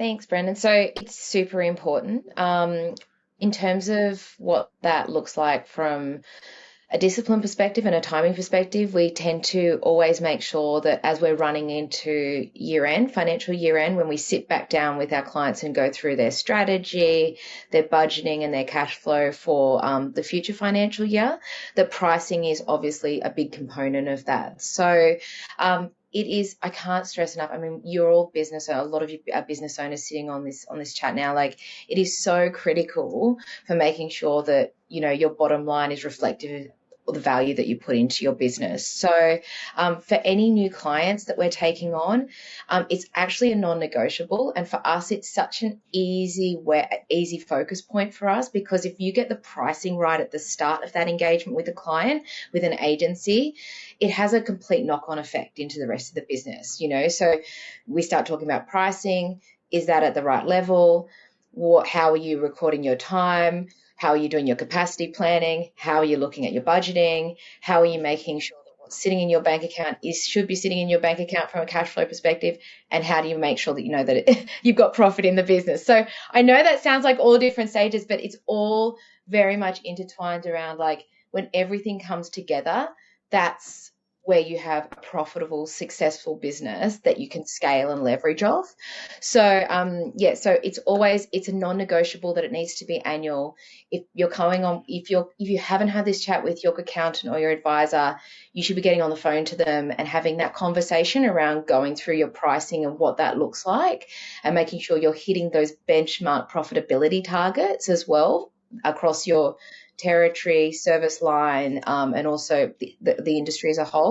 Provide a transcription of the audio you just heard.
Thanks, Brendan. So it's super important. In terms of what that looks like from a discipline perspective and a timing perspective, we tend to always make sure that as we're running into year end, financial year end, when we sit back down with our clients and go through their strategy, their budgeting, and their cash flow for the future financial year, that pricing is obviously a big component of that. So, it is, I can't stress enough. I mean, you're all a lot of you are business owners sitting on this chat now. Like, it is so critical for making sure that, your bottom line is reflective or the value that you put into your business. So, for any new clients that we're taking on, it's actually a non-negotiable. And for us, it's such an easy focus point for us, because if you get the pricing right at the start of that engagement with a client, with an agency, it has a complete knock-on effect into the rest of the business. So we start talking about pricing. Is that at the right level? How are you recording your time? How are you doing your capacity planning? How are you looking at your budgeting? How are you making sure that what's sitting in your bank account should be sitting in your bank account from a cash flow perspective? And how do you make sure that you know that you've got profit in the business? So I know that sounds like all different stages, but it's all very much intertwined around, like, when everything comes together, that's where you have a profitable, successful business that you can scale and leverage off. So yeah, so it's a non-negotiable that it needs to be annual. If you haven't had this chat with your accountant or your advisor, you should be getting on the phone to them and having that conversation around going through your pricing and what that looks like, and making sure you're hitting those benchmark profitability targets as well across your territory, service line, and also the industry as a whole.